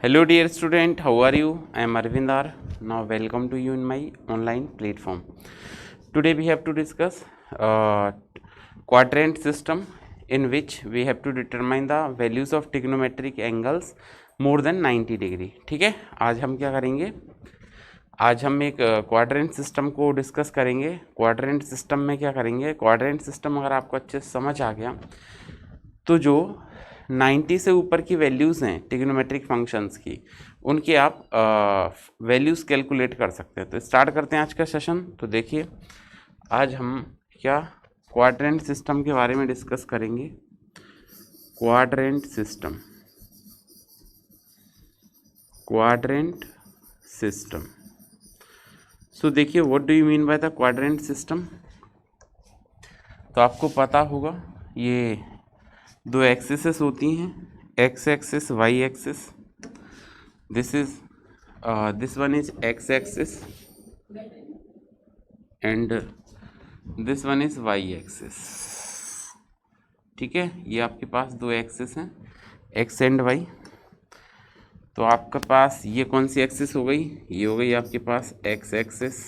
Hello dear student, how are you? I am Arvind R. Now welcome to you in my online platform. Today we have to discuss quadrant system in which we have to determine the values of trigonometric angles more than 90 degree. ठीक है, आज हम क्या करेंगे? आज हम एक quadrant system को डिस्कस करेंगे। क्वाड्रेंट सिस्टम में क्या करेंगे? क्वाड्रेंट सिस्टम अगर आपको अच्छे से समझ आ गया तो जो 90 से ऊपर की वैल्यूज़ हैं ट्रिग्नोमेट्रिक फंक्शंस की, उनकी आप वैल्यूज़ कैलकुलेट कर सकते हैं। तो स्टार्ट करते हैं आज का सेशन। तो देखिए, आज हम क्या क्वाड्रेंट सिस्टम के बारे में डिस्कस करेंगे। Quadrant system, quadrant system. So देखिए, what do you mean by the quadrant system? तो आपको पता होगा ये दो एक्सिस होती हैं, x axis, y axis. This one is x axis and this one is y axis. ठीक है, ये आपके पास दो एक्सिस हैं, एक्स एंड वाई। तो आपके पास ये कौन सी एक्सिस हो गई? ये हो गई आपके पास एक्स एक्सिस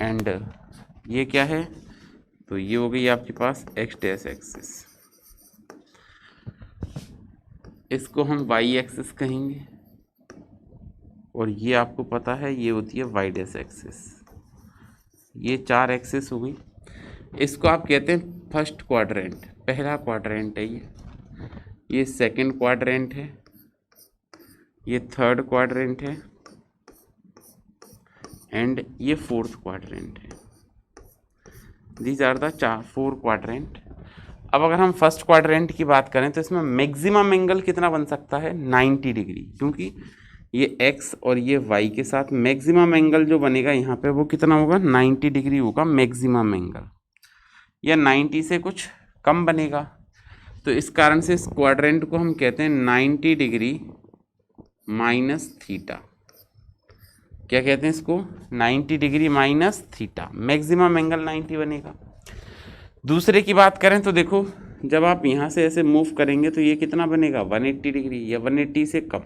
एंड ये क्या है? तो ये हो गई आपके पास एक्स डैश एक्सिस। इसको हम वाई एक्सिस कहेंगे और ये आपको पता है ये होती है वाई डैश एक्सिस। ये चार एक्सिस हो गई। इसको आप कहते हैं फर्स्ट क्वाड्रेंट, पहला क्वाड्रेंट है ये सेकंड क्वाड्रेंट है, ये थर्ड क्वाड्रेंट है एंड ये फोर्थ क्वाड्रेंट है। These are the four quadrant. अब अगर हम फर्स्ट क्वाड्रेंट की बात करें तो इसमें मैक्सिमम एंगल कितना बन सकता है? 90 डिग्री, क्योंकि ये x और ये y के साथ मैक्सिमम एंगल जो बनेगा यहाँ पे वो कितना होगा? 90 डिग्री होगा मैक्सिमम एंगल, या 90 से कुछ कम बनेगा। तो इस कारण से इस क्वाड्रेंट को हम कहते हैं 90 डिग्री माइनस थीटा। क्या कहते हैं इसको? 90 degree minus theta. Maximum angle 90 बनेगा। दूसरे की बात करें तो देखो, जब आप यहाँ से ऐसे मूव करेंगे तो ये कितना बनेगा? 180 डिग्री या 180 से कम।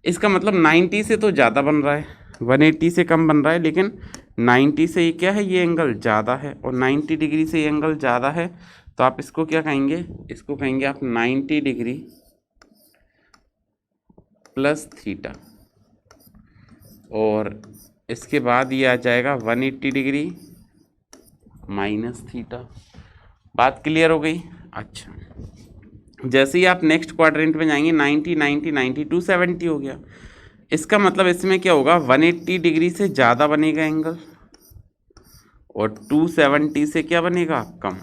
इसका मतलब 90 से तो ज़्यादा बन रहा है, 180 से कम बन रहा है, लेकिन 90 से ये क्या है? ये एंगल ज़्यादा है, और 90 डिग्री से ये एंगल ज़्यादा है। तो आप इसको क्या कहेंगे? इसको कहेंगे आप 90 डिग्री प्लस थीटा, और इसके बाद ये आ जाएगा 180 डिग्री माइनस थीटा। बात क्लियर हो गई? अच्छा, जैसे ही आप नेक्स्ट क्वाड्रेंट में जाएंगे 90 90 90 270 हो गया। इसका मतलब इसमें क्या होगा? 180 डिग्री से ज़्यादा बनेगा एंगल और 270 से क्या बनेगा? कम।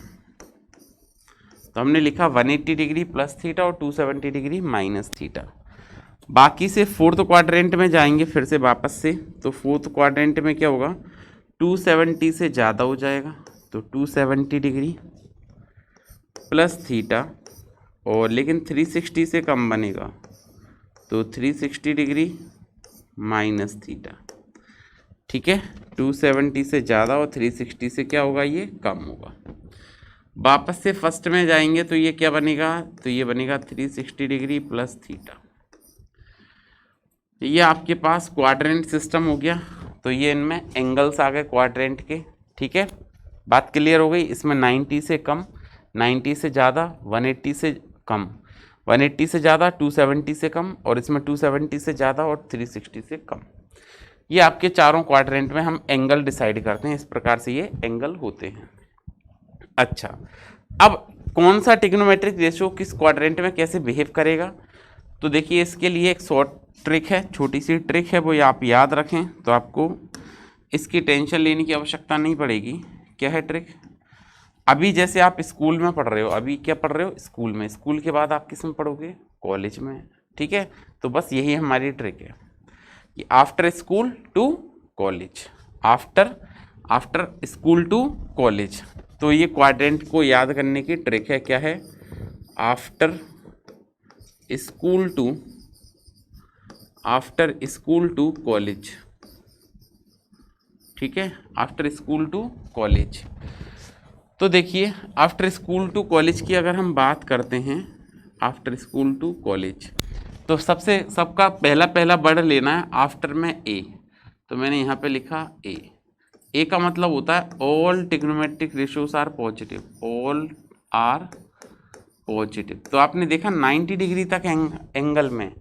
तो हमने लिखा 180 डिग्री प्लस थीटा और 270 डिग्री माइनस थीटा। बाकी से फोर्थ क्वाड्रेंट में जाएंगे फिर से वापस से, तो फोर्थ क्वाड्रेंट में क्या होगा? 270 से ज़्यादा हो जाएगा, तो 270 डिग्री प्लस थीटा, और लेकिन 360 से कम बनेगा तो 360 डिग्री माइनस थीटा। ठीक है, 270 से ज़्यादा और 360 से क्या होगा? ये कम होगा। वापस से फर्स्ट में जाएंगे तो ये क्या बनेगा? तो ये बनेगा 360 डिग्री प्लस थीटा। ये आपके पास क्वाड्रेंट सिस्टम हो गया। तो ये इनमें एंगल्स आ गए क्वाड्रेंट के। ठीक है, बात क्लियर हो गई। इसमें 90 से कम, 90 से ज़्यादा, 180 से कम, 180 से ज़्यादा, 270 से कम, और इसमें 270 से ज़्यादा और 360 से कम। ये आपके चारों क्वाड्रेंट में हम एंगल डिसाइड करते हैं। इस प्रकार से ये एंगल होते हैं। अच्छा, अब कौन सा ट्रिग्नोमेट्रिक रेशियो किस क्वाड्रेंट में कैसे बिहेव करेगा? तो देखिए, इसके लिए एक शॉर्ट ट्रिक है, छोटी सी ट्रिक है, वो आप याद रखें तो आपको इसकी टेंशन लेने की आवश्यकता नहीं पड़ेगी। क्या है ट्रिक? अभी जैसे आप स्कूल में पढ़ रहे हो, अभी क्या पढ़ रहे हो? स्कूल में। स्कूल के बाद आप किस में पढ़ोगे? कॉलेज में। ठीक है, तो बस यही हमारी ट्रिक है कि after school to college, after school to college. तो ये क्वाड्रेंट को याद करने की ट्रिक है। क्या है? After school to college. ठीक है, आफ्टर स्कूल टू कॉलेज। तो देखिए, आफ्टर स्कूल टू कॉलेज की अगर हम बात करते हैं, आफ्टर स्कूल टू कॉलेज, तो सबका पहला पहला वर्ड लेना है आफ्टर में ए, तो मैंने यहाँ पे लिखा ए का मतलब होता है all trigonometric ratios are positive, all are positive. तो आपने देखा 90 डिग्री तक एंगल में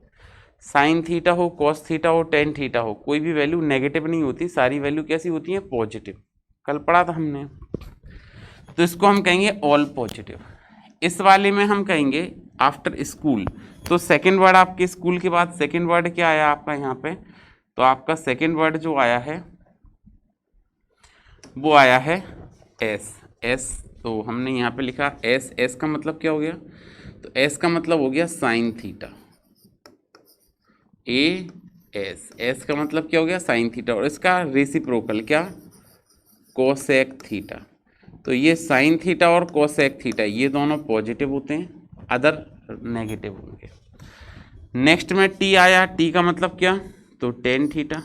साइन थीटा हो, कॉस थीटा हो, टेन थीटा हो, कोई भी वैल्यू नेगेटिव नहीं होती, सारी वैल्यू कैसी होती है, पॉजिटिव। कल पढ़ा था हमने। तो इसको हम कहेंगे ऑल पॉजिटिव। इस वाले में हम कहेंगे आफ्टर स्कूल। तो सेकंड वर्ड आपके स्कूल के बाद सेकंड वर्ड क्या आया आपका यहाँ पे, तो आपका सेकंड वर्ड जो आया है वो आया है एस। तो हमने यहाँ पे लिखा एस का मतलब क्या हो गया, तो एस का मतलब हो गया साइन थीटा, एस का मतलब क्या हो गया, साइन थीटा, और इसका रेसिप्रोकल क्या, कोसेक थीटा। तो ये साइन थीटा और कोसेक थीटा ये दोनों पॉजिटिव होते हैं, अदर नेगेटिव होंगे। नेक्स्ट में टी आया, टी का मतलब क्या, तो टेन थीटा,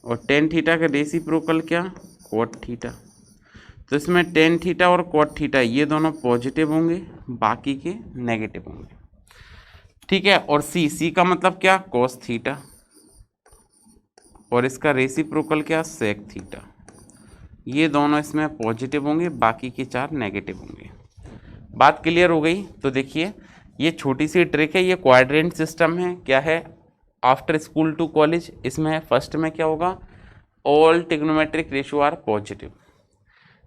और टेन थीटा का रेसिप्रोकल क्या, कोट थीटा। तो इसमें टेन थीटा और कोट थीटा ये दोनों पॉजिटिव होंगे, बाकी के नेगेटिव होंगे, ठीक है। और सी का मतलब क्या, कोस थीटा, और इसका रेसिप्रोकल क्या, सेक थीटा। ये दोनों इसमें पॉजिटिव होंगे, बाकी के चार नेगेटिव होंगे। बात क्लियर हो गई। तो देखिए ये छोटी सी ट्रिक है, ये क्वाड्रेंट सिस्टम है, क्या है, आफ्टर स्कूल टू कॉलेज। इसमें फर्स्ट में क्या होगा, all trigonometric ratio are positive.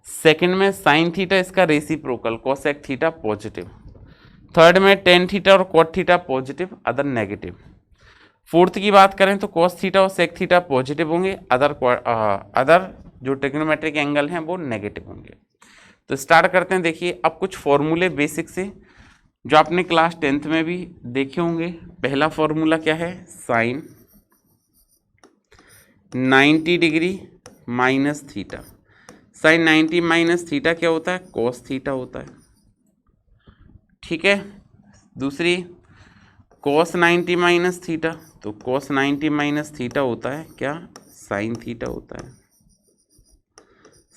Second में साइन थीटा इसका reciprocal cosec theta positive. Third में टेन थीटा और cot theta positive, other negative. Fourth की बात करें तो कोस थीटा और सेक थीटा पॉजिटिव होंगे, अदर जो ट्रिग्नोमेट्रिक एंगल हैं वो नेगेटिव होंगे। तो स्टार्ट करते हैं। देखिए अब कुछ फॉर्मूले बेसिक से जो आपने क्लास 10th में भी देखे होंगे। पहला फॉर्मूला क्या है, sine 90 degree minus theta. Sine 90 minus theta क्या होता है, कोस थीटा होता है, ठीक है। दूसरी कोस 90 माइनस थीटा, तो कोस 90 माइनस थीटा होता है क्या, साइन थीटा होता है,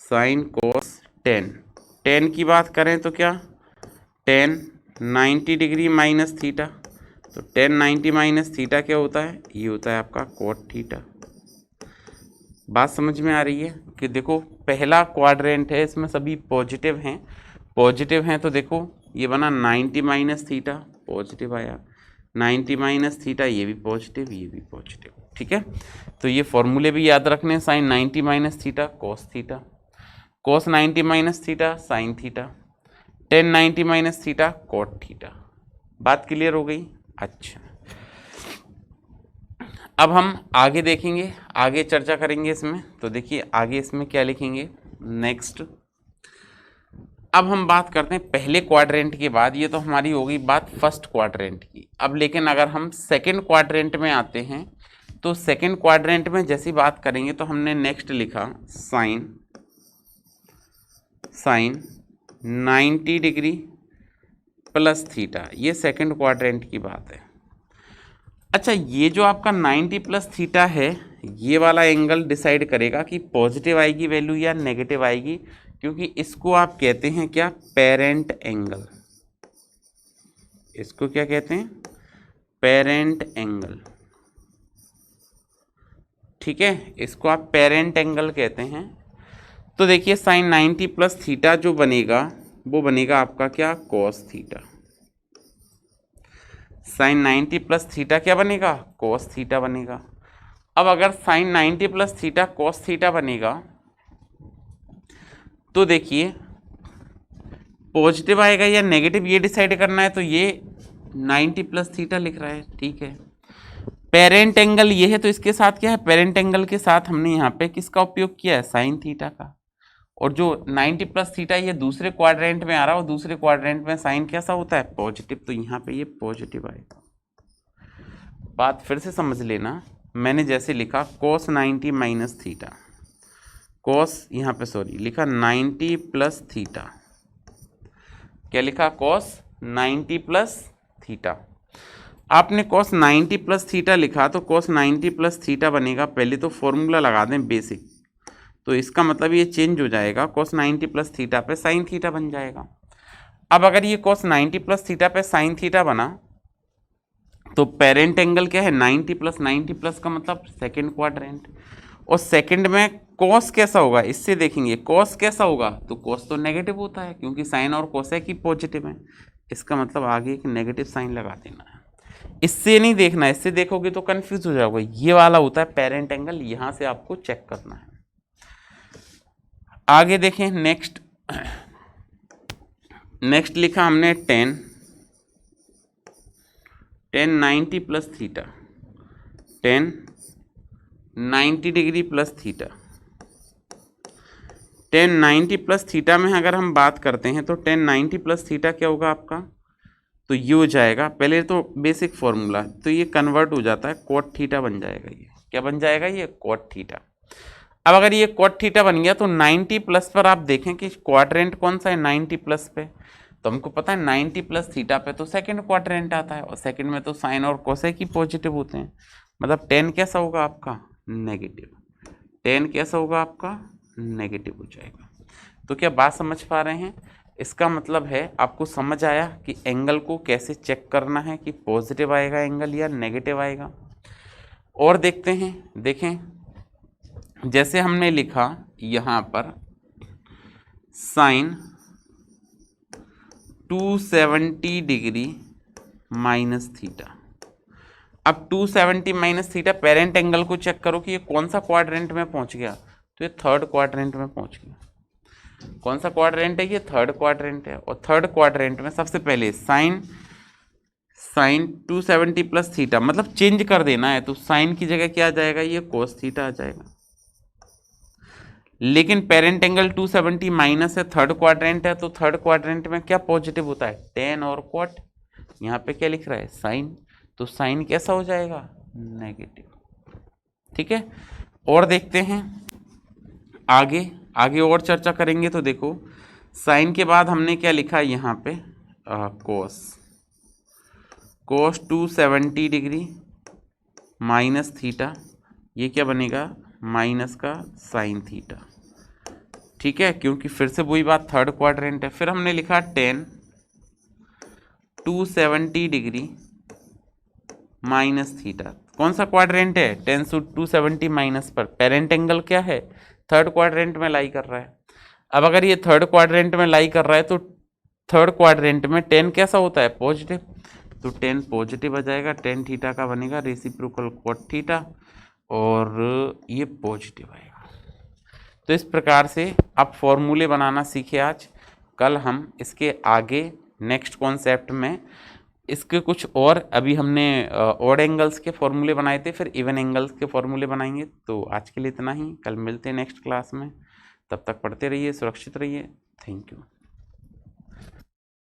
साइन कोस 10 की बात करें तो क्या, टेन 90 डिग्री माइनस थीटा, तो टेन 90 माइनस थीटा क्या होता है, ये होता है आपका कोट थीटा। बात समझ में आ रही है कि देखो पहला क्वाड्रेंट है, इसमें सभी पॉजिटिव हैं, तो देखो ये बना 90 माइनस थीटा, पॉजिटिव आया, 90 माइनस थीटा ये भी पॉजिटिव, ये भी पॉजिटिव, ठीक है। तो ये फॉर्मूले भी याद रखने, sine 90 minus theta cos theta, cos 90 minus theta sine theta, tan 90 minus theta cot theta. बात क्लियर हो गई। अच्छा अब हम आगे देखेंगे, आगे चर्चा करेंगे इसमें। तो देखिए आगे इसमें क्या लिखेंगे नेक्स्ट। अब हम बात करते हैं पहले क्वाड्रेंट के बाद, ये तो हमारी हो गई बात फर्स्ट क्वाड्रेंट की। अब लेकिन अगर हम सेकंड क्वाड्रेंट में आते हैं, तो सेकंड क्वाड्रेंट में जैसी बात करेंगे तो हमने नेक्स्ट लिखा साइन 90 डिग्री प्लस थीटा, ये सेकंड क्वाड्रेंट की बात है। अच्छा ये जो आपका 90 प्लस थीटा है, ये वाला एंगल डिसाइड करेगा कि पॉजिटिव आएगी वैल्यू या नेगेटिव आएगी, क्योंकि इसको आप कहते हैं क्या, पेरेंट एंगल। इसको क्या कहते हैं, पेरेंट एंगल, ठीक है, इसको आप पेरेंट एंगल कहते हैं। तो देखिए साइन 90 प्लस थीटा जो बनेगा वो बनेगा आपका क्या, cos theta. Sine 90 plus theta क्या बनेगा, कॉस थीटा बनेगा। अब अगर sine 90 plus theta cos theta बनेगा, तो देखिए पॉजिटिव आएगा या नेगेटिव ये डिसाइड करना है। तो ये 90 प्लस थीटा लिख रहा है, ठीक है। पेरेंट एंगल ये है, तो इसके साथ क्या है, पेरेंट एंगल के साथ हमने यहाँ पे किसका उपयोग किया है, साइन थीटा का। और जो 90 प्लस थीटा ये दूसरे क्वाड्रेंट में आ रहा है, और दूसरे क्वाड्रेंट में साइन कैसा होता है, पॉजिटिव, तो यहाँ पे ये पॉजिटिव आएगा। बात फिर से समझ लेना, मैंने जैसे लिखा कोस 90 माइनस थीटा, कोस यहाँ पे सॉरी लिखा 90 प्लस थीटा, क्या लिखा, कोस 90 प्लस थीटा। आपने कोस 90 प्लस थीटा लिखा, तो कोस 90 प्लस थीटा बनेगा, पहले तो फॉर्मूला लगा दें बेसिक, तो इसका मतलब ये चेंज हो जाएगा, कोस 90 प्लस थीटा पे साइन थीटा बन जाएगा। अब अगर ये कोस 90 प्लस थीटा पे साइन थीटा बना, तो पेरेंट एंगल क्या है 90 प्लस 90 प्लस का मतलब सेकंड क्वाड्रेंट। और सेकंड में कॉस कैसा होगा, इससे देखेंगे कॉस कैसा होगा, तो कॉस तो नेगेटिव होता है क्योंकि साइन और कोसेक ही पॉजिटिव है, इसका मतलब आगे एक नेगेटिव साइन लगा देना है। इससे नहीं देखना, इससे देखोगे तो कंफ्यूज हो जाओगे। ये वाला होता है पेरेंट एंगल, यहां से आपको चेक करना है। आगे देखें नेक्स्ट लिखा हमने 10 90 plus theta, 10 90 degree plus theta. 10 90 plus theta में अगर हम बात करते हैं तो 10 90 प्लस थीटा क्या होगा आपका, तो ये हो जाएगा, पहले तो बेसिक फॉर्मूला, तो ये कन्वर्ट हो जाता है कोट थीटा बन जाएगा। ये क्या बन जाएगा, ये कोट थीटा। अब अगर ये कोट थीटा बन गया तो 90 प्लस पर आप देखें कि क्वाड्रेंट कौन सा है 90 प्लस पे, तो हमको पता है 90 प्लस थीटा पे तो सेकंड क्वाड्रेंट आता है, और सेकंड में तो साइन और कोसेक ही पॉजिटिव होते हैं, मतलब 10 कैसा होगा आपका नेगेटिव, 10 कैसा होगा आपका नेगेटिव हो जाएगा। तो क्या बात समझ पा रहे हैं, इसका मतलब है आपको समझ आया कि एंगल को कैसे चेक करना है कि पॉजिटिव आएगा एंगल या नेगेटिव आएगा। और देखते हैं, देखें जैसे हमने लिखा यहाँ पर साइन 270 डिग्री माइनस थीटा। अब 270 माइनस थीटा पेरेंट एंगल को चेक करो कि ये कौन सा क्वाड्रेंट में पहुंच गया, तो ये थर्ड क्वाड्रेंट में पहुंच गया। कौन सा क्वाड्रेंट है, ये थर्ड क्वाड्रेंट है। और थर्ड क्वाड्रेंट में सबसे पहले साइन 270 प्लस थीटा, मतलब चेंज कर देना है, तो साइन की जगह क्या आ जाएगा, ये कोस थीटा आ जाएगा। लेकिन पेरेंट एंगल 270 माइनस है, थर्ड क्वाड्रेंट है, तो थर्ड क्वाड्रेंट में क्या पॉजिटिव होता है, टेन और कोट। यहाँ पे क्या लिख रहा है साइन, तो साइन कैसा हो जाएगा नेगेटिव। ठीक है, और देखते हैं आगे और चर्चा करेंगे। तो देखो साइन के बाद हमने क्या लिखा है यहाँ पे कोस 270 डिग्री माइनस थीटा, ये क्या बनेगा माइनस का साइन थीटा। ठीक है, क्योंकि फिर से वही बात थर्ड क्वाड्रेंट है। फिर हमने लिखा 10 270 डिग्री माइनस थीटा, कौन सा क्वाड्रेंट है 10 से 270 माइनस पर, पेरेंट एंगल क्या है थर्ड क्वाड्रेंट में लाई कर रहा है। अब अगर ये थर्ड क्वाड्रेंट में लाई कर रहा है तो थर्ड क्वाड्रेंट में 10 कैसा होता है पॉजिटिव, तो 10 पॉजिटिव आ जाएगा, 10 थीटा का बनेगा रेसिप्रोकल कोट थीटा, और ये पॉजिटिव आएगा। तो इस प्रकार से आप फॉर्मूले बनाना सीखे आज। कल हम इसके आगे नेक्स्ट कॉन्सेप्ट में इसके कुछ और, अभी हमने ऑड एंगल्स के फॉर्मूले बनाए थे, फिर इवन एंगल्स के फॉर्मूले बनाएंगे। तो आज के लिए इतना ही, कल मिलते हैं नेक्स्ट क्लास में, तब तक पढ़ते रहिए, सुरक्षित रहिए, थैंक यू।